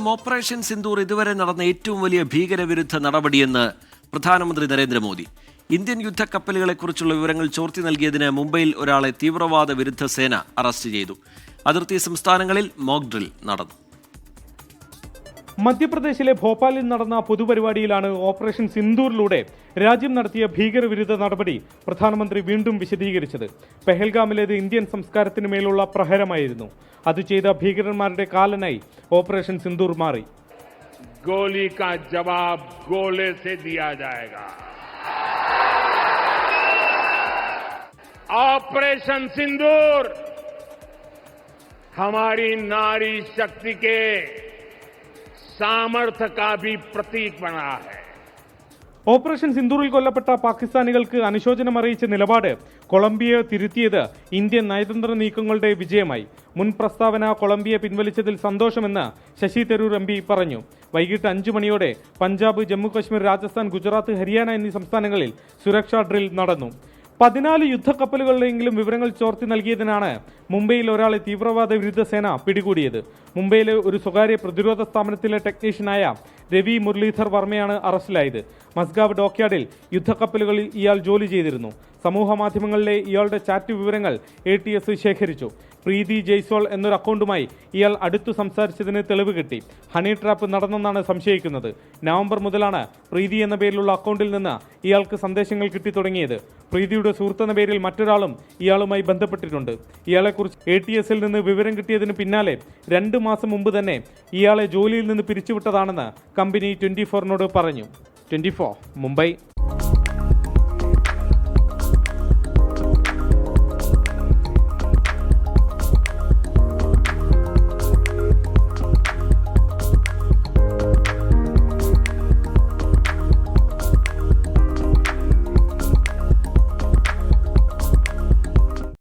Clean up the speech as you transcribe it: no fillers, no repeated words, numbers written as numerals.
Operation Sindoor ഇതുവരെ നടന്ന ഏറ്റവും വലിയ ഭീകരവിരുദ്ധ നടപടിയെന്ന് പ്രധാനമന്ത്രി നരേന്ദ്രമോദി. ഇന്ത്യൻ യുദ്ധക്കപ്പലുകളെക്കുറിച്ചുള്ള വിവരങ്ങൾ ചോർത്തി നൽകിയതിന് മുംബൈയിൽ ഒരാളെ തീവ്രവാദ വിരുദ്ധ സേന അറസ്റ്റ് ചെയ്തു. അതിർത്തി സംസ്ഥാനങ്ങളിൽ മോക്ക് ഡ്രിൽ നടന്നു. മധ്യപ്രദേശിലെ ഭോപ്പാലിൽ നടന്ന പൊതുപരിപാടിയിലാണ് ഓപ്പറേഷൻ സിന്ദൂറിലൂടെ രാജ്യം നടത്തിയ ഭീകരവിരുദ്ധ നടപടി പ്രധാനമന്ത്രി വീണ്ടും വിശദീകരിച്ചത്. പെഹൽഗാമിലേത് ഇന്ത്യൻ സംസ്കാരത്തിന് മേലുള്ള പ്രഹരമായിരുന്നു. അത് ചെയ്ത ഭീകരന്മാരുടെ കാലനായി ഓപ്പറേഷൻ സിന്ദൂർ മാറി. गोली का जवाब गोले से दिया जाएगा. ऑपरेशन सिंदूर हमारी नारी शक्ति के सामर्थ्य का भी प्रतीक बना है. ഓപ്പറേഷൻ സിന്ദൂറിൽ കൊല്ലപ്പെട്ട പാകിസ്ഥാനികൾക്ക് അനുശോചനം അറിയിച്ച നിലപാട് കൊളംബിയയെ തിരുത്തിയത് ഇന്ത്യൻ നയതന്ത്ര നീക്കങ്ങളുടെ വിജയമായി. മുൻ പ്രസ്താവന കൊളംബിയ പിൻവലിച്ചതിൽ സന്തോഷമെന്ന് ശശി തരൂർ MP പറഞ്ഞു. വൈകിട്ട് 5 മണിയോടെ പഞ്ചാബ്, ജമ്മു കശ്മീർ, രാജസ്ഥാൻ, ഗുജറാത്ത്, ഹരിയാന എന്നീ സംസ്ഥാനങ്ങളിൽ സുരക്ഷാ ഡ്രിൽ നടന്നു. 14 യുദ്ധക്കപ്പലുകളുടെയെങ്കിലും വിവരങ്ങൾ ചോർത്തി നൽകിയതിനാണ് മുംബൈയിൽ ഒരാളെ തീവ്രവാദ വിരുദ്ധ സേന പിടികൂടിയത്. മുംബൈയിലെ ഒരു സ്വകാര്യ പ്രതിരോധ സ്ഥാപനത്തിലെ ടെക്നീഷ്യനായ രവി മുരളീധർ വർമ്മയാണ് അറസ്റ്റിലായത്. മസ്ഗാവ് ഡോക്യാർഡിൽ യുദ്ധക്കപ്പലുകളിൽ ഇയാൾ ജോലി ചെയ്തിരുന്നു. സമൂഹ മാധ്യമങ്ങളിലെ ഇയാളുടെ ചാറ്റ് വിവരങ്ങൾ ATS ശേഖരിച്ചു. പ്രീതി ജയ്സ്വാൾ എന്നൊരു അക്കൗണ്ടുമായി ഇയാൾ അടുത്തു സംസാരിച്ചതിന് തെളിവ് കിട്ടി. ഹണി ട്രാപ്പ് നടന്നെന്നാണ് സംശയിക്കുന്നത്. നവംബർ മുതലാണ് പ്രീതി എന്ന പേരിലുള്ള അക്കൗണ്ടിൽ നിന്ന് ഇയാൾക്ക് സന്ദേശങ്ങൾ കിട്ടി തുടങ്ങിയത്. പ്രീതിയുടെ സുഹൃത്തെന്ന പേരിൽ മറ്റൊരാളും ഇയാളുമായി ബന്ധപ്പെട്ടിട്ടുണ്ട്. ഇയാളെക്കുറിച്ച് ATSൽ നിന്ന് വിവരം കിട്ടിയതിന് പിന്നാലെ 2 മാസം മുമ്പ് തന്നെ ഇയാളെ ജോലിയിൽ നിന്ന് പിരിച്ചുവിട്ടതാണെന്ന് കമ്പനി 24നോട് പറഞ്ഞു. 24 മുംബൈ.